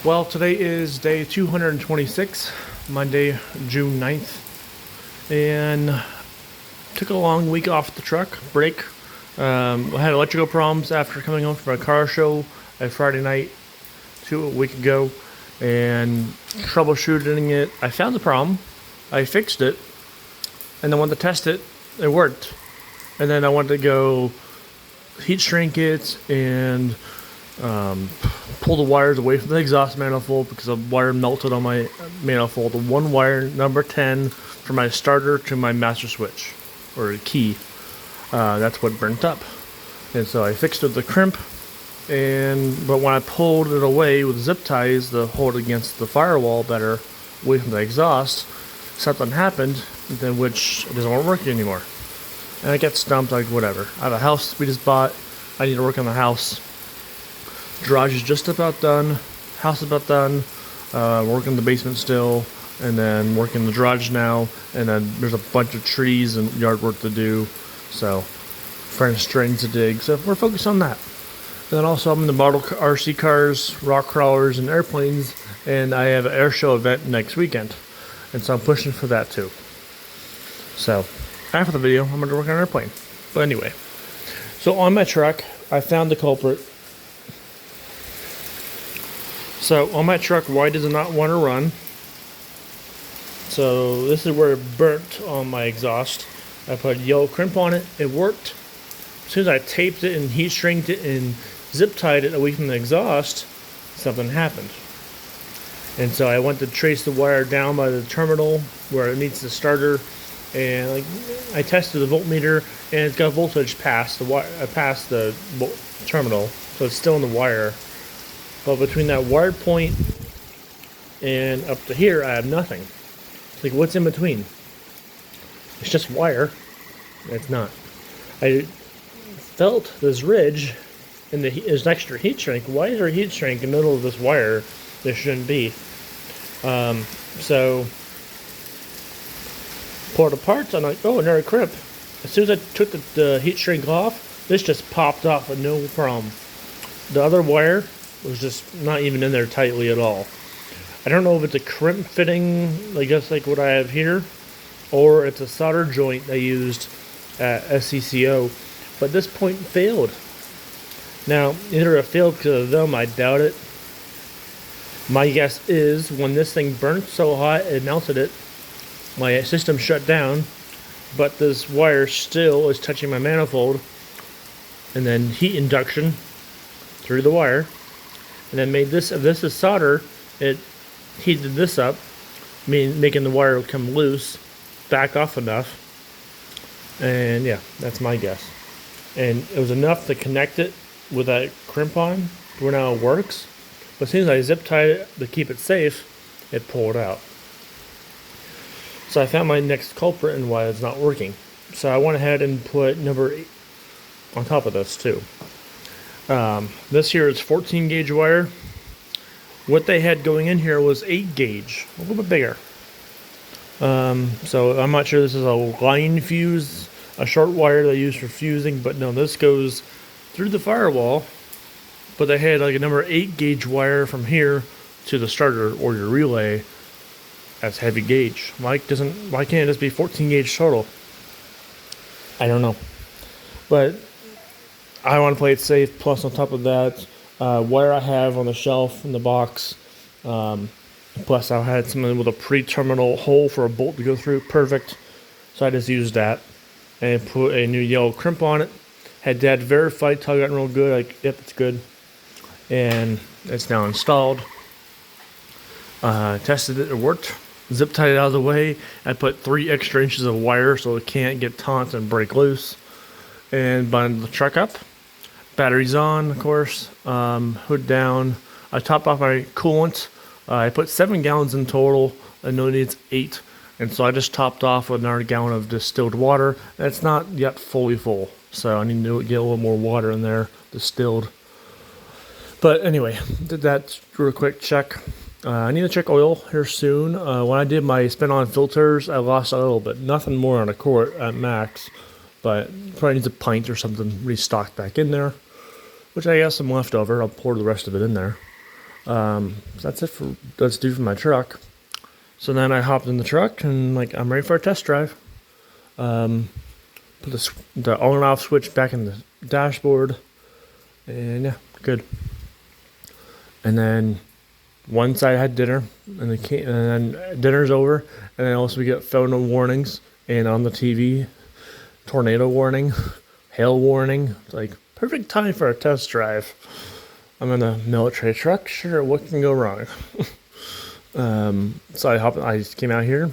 Well, today is day 226, Monday, June 9th, and took a long week off the truck, break. I had electrical problems after coming home from a car show a Friday night a week ago, and troubleshooting it. I found the problem, I fixed it, and then wanted to test it. It worked. And then I wanted to go heat shrink it and pull the wires away from the exhaust manifold because the wire melted on my manifold. The one wire, number 10, from my starter to my master switch, or key. That's what burnt up. And so I fixed it with the crimp, but when I pulled it away with zip ties to hold it against the firewall better, away from the exhaust, something happened, then which it doesn't work anymore. And I get stumped, like whatever. I have a house we just bought. I need to work on the house. Garage is just about done. House is about done. Working in the basement still. And then working the garage now. And then there's a bunch of trees and yard work to do. So, French drains to dig. So we're focused on that. And then also I'm in the model RC cars, rock crawlers, and airplanes. And I have an air show event next weekend. And so I'm pushing for that too. So, after the video, I'm going to work on an airplane. But anyway, so on my truck, I found the culprit. So on my truck, why does it not want to run? So this is where it burnt on my exhaust. I put yellow crimp on it. It worked. As soon as I taped it and heat shrinked it and zip tied it away from the exhaust, something happened. And so I went to trace the wire down by the terminal where it meets the starter. And I tested the voltmeter, and it's got voltage past the terminal, so it's still in the wire. But between that wire point and up to here, I have nothing. It's like, what's in between? It's just wire. It's not. I felt this ridge, and there's an extra heat shrink. Why is there a heat shrink in the middle of this wire? There shouldn't be. So pulled it apart, so I'm like, oh, another crimp. As soon as I took the heat shrink off, this just popped off with no problem. The other wire was just not even in there tightly at all. I don't know if it's a crimp fitting, just like what I have here, or it's a solder joint I used at SCCO, but this point failed. Now, either it failed because of them, I doubt it. My guess is when this thing burnt so hot it melted it, my system shut down, but this wire still is touching my manifold, and then heat induction through the wire, and then made this. If this is solder, it heated this up, making the wire come loose, back off enough, and yeah, that's my guess. And it was enough to connect it with that crimp on, where now it works. But as soon as I zip tied it to keep it safe, it pulled out. So I found my next culprit and why it's not working. So I went ahead and put number 8 on top of this too. This here is 14 gauge wire. What they had going in here was 8 gauge, a little bit bigger. So I'm not sure this is a line fuse, a short wire they use for fusing, but no, this goes through the firewall. But they had like a number 8 gauge wire from here to the starter or your relay. That's heavy gauge. Why can't it just be 14 gauge total? I don't know. But I want to play it safe. Plus, on top of that, wire I have on the shelf in the box. Plus, I had something with a pre-terminal hole for a bolt to go through. Perfect. So I just used that and put a new yellow crimp on it. Had Dad verified, tug it real good. Like, yep, it's good. And it's now installed. Tested it. It worked. Zip tied it out of the way. I put 3 extra inches of wire so it can't get taut and break loose. And buttoned the truck up. Batteries on, of course. Hood down. I topped off my coolant. I put 7 gallons in total. I know it needs 8. And so I just topped off with another gallon of distilled water. And it's not yet fully full. So I need to get a little more water in there, distilled. But anyway, did that real quick check. I need to check oil here soon. When I did my spin-on filters, I lost a little bit. Nothing more on a quart at max, but probably needs a pint or something restocked back in there, which I got some left over. I'll pour the rest of it in there. So that's due for my truck. So then I hopped in the truck and like I'm ready for a test drive. Put the on and off switch back in the dashboard, and yeah, good. And then once I had dinner, and then dinner's over, and then also we get phone warnings, and on the TV, tornado warning, hail warning. It's like perfect time for a test drive. I'm in a military truck. Sure, what can go wrong? So I just came out here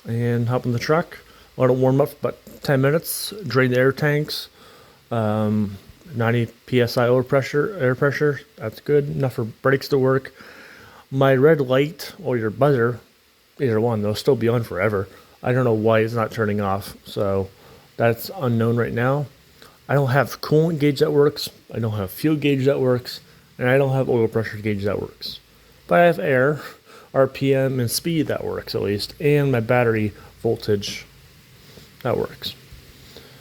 and hopped in the truck. Let it warm up for about 10 minutes. Drain the air tanks. 90 psi air pressure. That's good enough for brakes to work. My red light or your buzzer, either one, they'll still be on forever. I don't know why it's not turning off. So that's unknown right now. I don't have coolant gauge that works. I don't have fuel gauge that works. And I don't have oil pressure gauge that works. But I have air, RPM, and speed that works at least. And my battery voltage that works.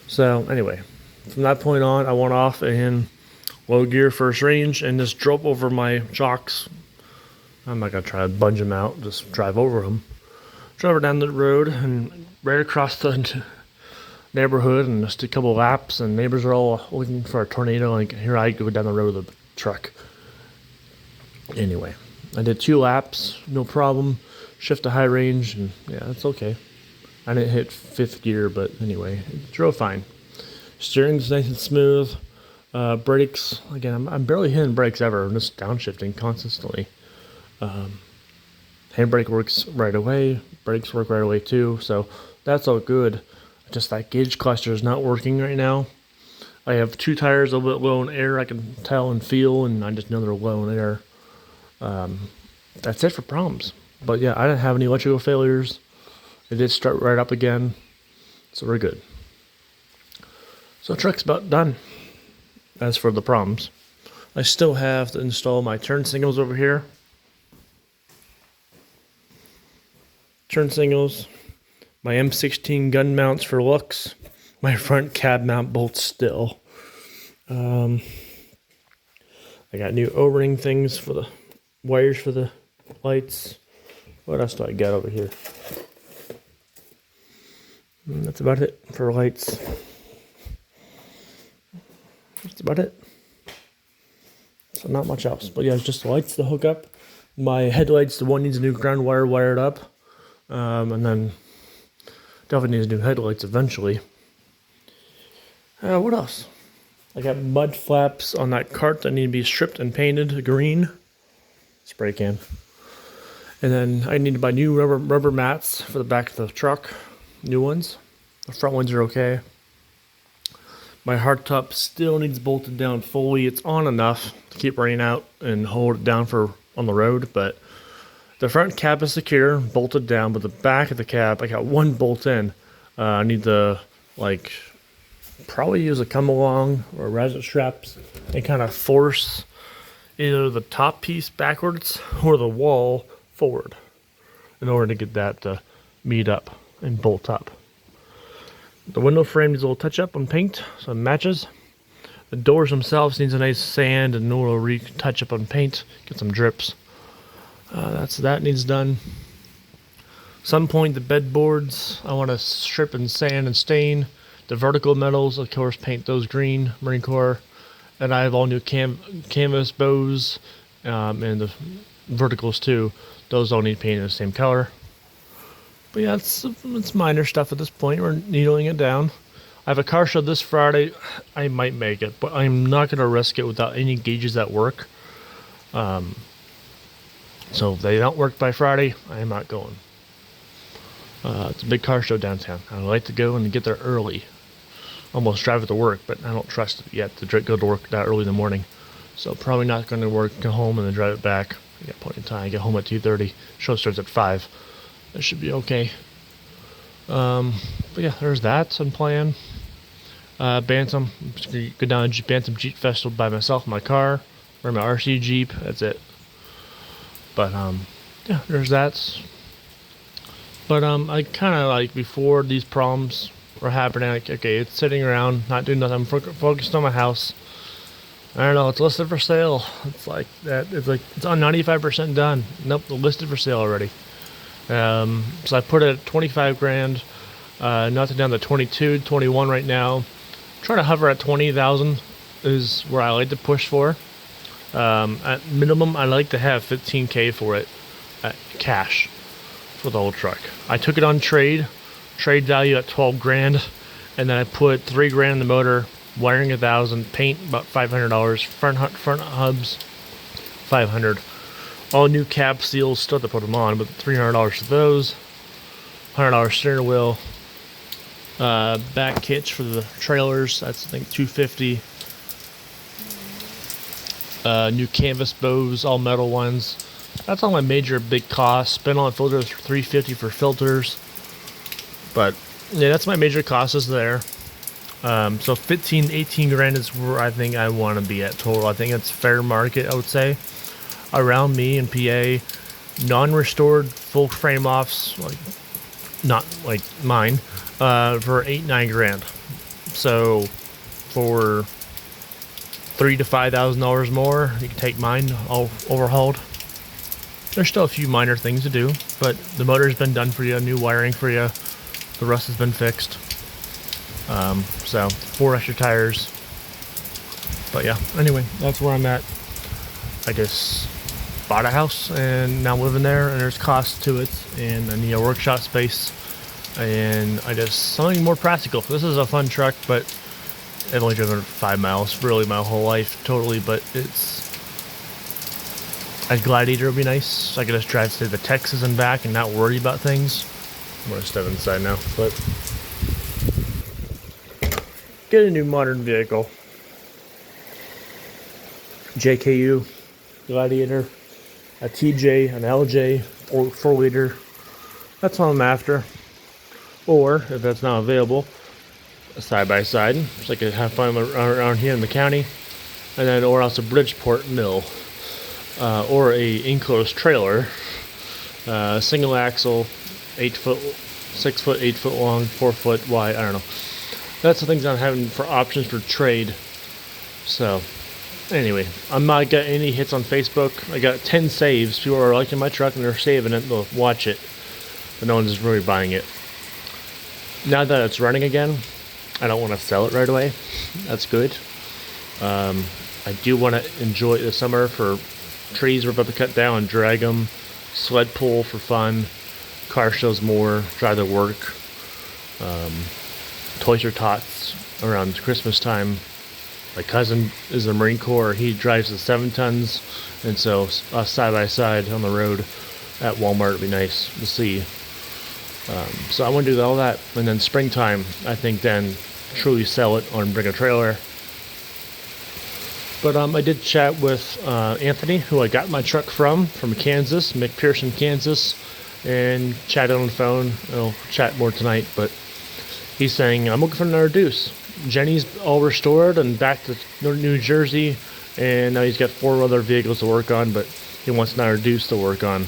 So anyway, from that point on, I went off in low gear first range and just drove over my jocks. I'm not going to try to bunge them out, just drive over them. Drove down the road and right across the neighborhood and just a couple of laps, and neighbors are all looking for a tornado. Like, here I go down the road with the truck. Anyway, I did 2 laps, no problem. Shift to high range, and yeah, it's okay. I didn't hit 5th gear, but anyway, it drove fine. Steering's nice and smooth. Brakes, again, I'm barely hitting brakes ever. I'm just downshifting constantly. Handbrake works right away. Brakes work right away too. So that's all good. Just that gauge cluster is not working right now. I have 2 tires a little bit low in air. I can tell and feel, and I just know they're low in air. That's it for problems. But yeah, I didn't have any electrical failures. It did start right up again. So we're good. So the truck's about done. As for the problems, I still have to install my turn signals over here. Turn signals, my M16 gun mounts for looks, my front cab mount bolts still. I got new O-ring things for the wires for the lights. What else do I got over here? That's about it for lights. That's about it. So not much else. But yeah, it's just the lights to hook up. My headlights, the one needs a new ground wire wired up. And then definitely needs new headlights eventually. What else? I got mud flaps on that cart that need to be stripped and painted green. Spray can. And then I need to buy new rubber mats for the back of the truck. New ones. The front ones are okay. My hardtop still needs bolted down fully. It's on enough to keep rain out and hold it down for on the road, but the front cab is secure, bolted down, but the back of the cab, I got one bolt in. I need to, probably use a come along or ratchet straps and kind of force either the top piece backwards or the wall forward in order to get that to meet up and bolt up. The window frame needs a little touch up on paint, so it matches. The doors themselves needs a nice sand and a little retouch up on paint, get some drips. That needs done. Some point the bed boards I want to strip and sand and stain. The vertical metals, of course, paint those green, Marine Corps. And I have all new canvas bows and the verticals too. Those all need painted the same color. But yeah, it's minor stuff at this point. We're needling it down. I have a car show this Friday. I might make it, but I'm not going to risk it without any gauges that work. So if they don't work by Friday, I am not going. It's a big car show downtown. I like to go and get there early. Almost drive it to work, but I don't trust it yet to go to work that early in the morning. So probably not going to work, go home, and then drive it back. I got plenty of time. I get home at 2:30. Show starts at 5. That should be okay. But yeah, there's that. Some plan. Bantam. I'm just going to go down to Bantam Jeep Festival by myself in my car. Or my RC Jeep. That's it. But yeah, there's that. But I kind of before these problems were happening, okay, it's sitting around, not doing nothing. I'm focused on my house. I don't know. It's listed for sale. It's like that. It's like it's on 95% done. Nope, listed for sale already. So I put it at 25 grand. Nothing down to 22, 21 right now. Trying to hover at 20,000 is where I like to push for. At minimum, I like to have 15K for it, cash, for the whole truck. I took it on trade value at 12 grand, and then I put 3 grand in the motor, wiring 1,000, paint about $500, front hubs 500, all new cab seals, still have to put them on, but $300 for those, $100 steering wheel, back kits for the trailers, that's I think $250. New canvas bows, all metal ones. That's all my major big costs. Spent on filters $350 for filters. But yeah, that's my major cost is there. So 15, 18 grand is where I think I want to be at total. I think it's fair market, I would say. Around me in PA, non-restored full frame offs, like not like mine, for 8-9 grand. So for $3,000 to $5,000 more, you can take mine all overhauled. There's still a few minor things to do, but the motor's been done for you, new wiring for you, the rust has been fixed. So 4 extra tires. But yeah, anyway, that's where I'm at. I just bought a house and now living there, and there's cost to it, and I need a workshop space, and I just something more practical. This is a fun truck, but I've only driven 5 miles, really my whole life, totally, but a Gladiator would be nice. I could just drive to the Texas and back and not worry about things. I'm gonna step inside now, but get a new modern vehicle. JKU, Gladiator, a TJ, an LJ, or 4-liter. That's what I'm after. Or, if that's not available, side-by-side, so I could have fun around here in the county, and then or else a Bridgeport mill, or a enclosed trailer, single axle, 8 foot, 6 foot, 8 foot long, 4 foot wide. I don't know. That's the things I'm having for options for trade. So anyway, I'm not getting any hits on Facebook. I got 10 saves. People are liking my truck and they're saving it. They'll watch it, but no one's really buying it. Now that it's running again, I don't want to sell it right away. That's good. I do want to enjoy it this summer for trees we're about to cut down, drag them, sled pull for fun, car shows more, drive to work, Toys or Tots around Christmas time. My cousin is in the Marine Corps. He drives the 7 tons, and so us side by side on the road at Walmart would be nice to see. So I want to do all that, and then springtime, I think then truly sell it or bring a trailer. But I did chat with Anthony, who I got my truck from Kansas, McPherson, Kansas, and chatted on the phone. I'll chat more tonight, but he's saying, I'm looking for another Deuce. Jenny's all restored and back to New Jersey, and now he's got 4 other vehicles to work on, but he wants another Deuce to work on.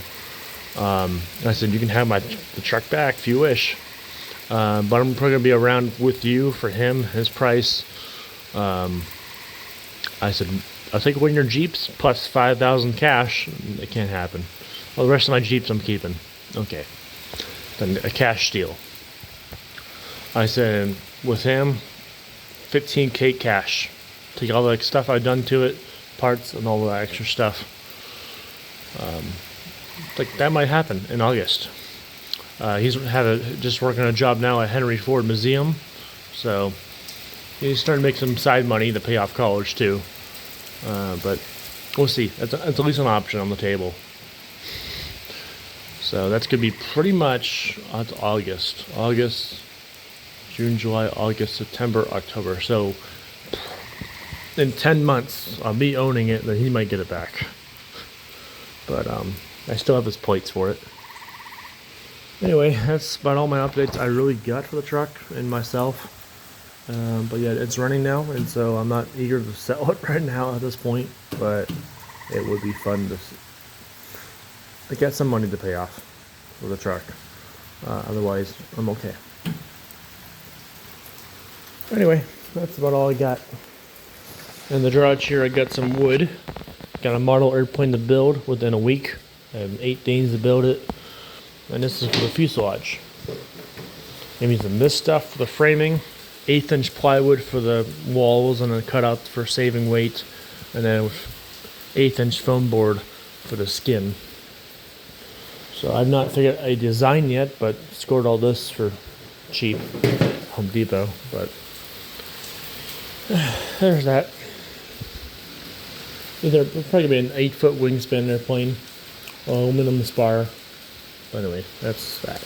I said, you can have the truck back if you wish, but I'm probably going to be around with you for him, his price. I said, I'll take one of your Jeeps plus 5,000 cash. It can't happen. Well, the rest of my Jeeps I'm keeping. Okay. Then a cash deal. I said, with him, 15K cash. Take all the stuff I've done to it, parts and all the extra stuff. Like that might happen in August. He's just working a job now at Henry Ford Museum, so he's starting to make some side money to pay off college too. But we'll see. It's at least an option on the table. So that's gonna be pretty much August, June, July, August, September, October. So in 10 months, I'll be owning it, then he might get it back. But I still have his plates for it. Anyway, that's about all my updates I really got for the truck and myself. But yeah, it's running now, and so I'm not eager to sell it right now at this point, but it would be fun to get some money to pay off for the truck. Otherwise, I'm okay. Anyway, that's about all I got. In the garage here, I got some wood. Got a model airplane to build within a week. I have 8 days to build it. And this is for the fuselage. I'm using this stuff for the framing, 1/8" plywood for the walls and a cutout for saving weight, and then 1/8" foam board for the skin. So I've not figured a design yet, but scored all this for cheap, Home Depot. But there's that. Either probably be an 8-foot wingspan airplane, aluminum spar. But anyway, that's that.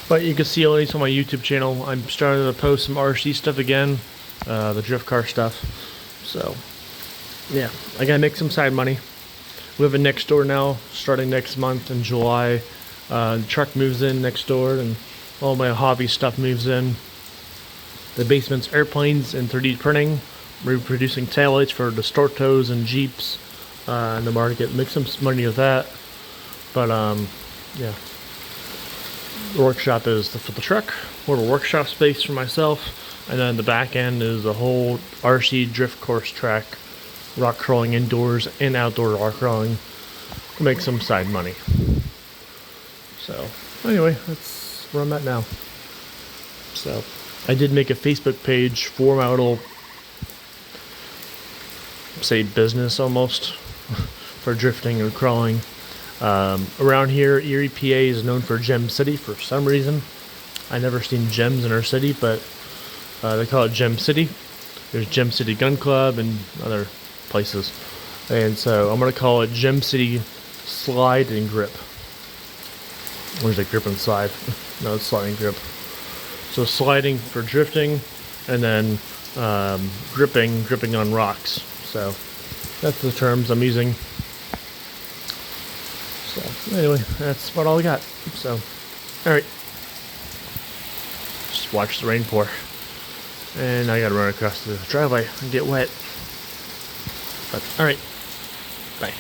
But you can see at least on my YouTube channel, I'm starting to post some RC stuff again, the drift car stuff. So yeah, I gotta make some side money. We have a next door now, starting next month in July. The truck moves in next door, and all my hobby stuff moves in. The basement's airplanes and 3D printing. We're producing taillights for the Stortos and Jeeps in the market. Make some money with that. But yeah. The workshop is for the truck, a little workshop space for myself, and then the back end is a whole RC drift course track, rock crawling indoors and outdoor rock crawling. Make some side money. So anyway, that's where I'm at now. So I did make a Facebook page for my little, say, business almost for drifting and crawling. Around here, Erie, PA is known for Gem City for some reason. I never seen gems in our city, but they call it Gem City. There's Gem City Gun Club and other places. And so I'm going to call it Gem City Slide and Grip. Where's the grip and slide? No, it's sliding grip. So sliding for drifting, and then gripping on rocks. So that's the terms I'm using. So anyway, that's about all I got. So, alright. Just watch the rain pour. And I gotta run across the driveway and get wet. But alright. Bye.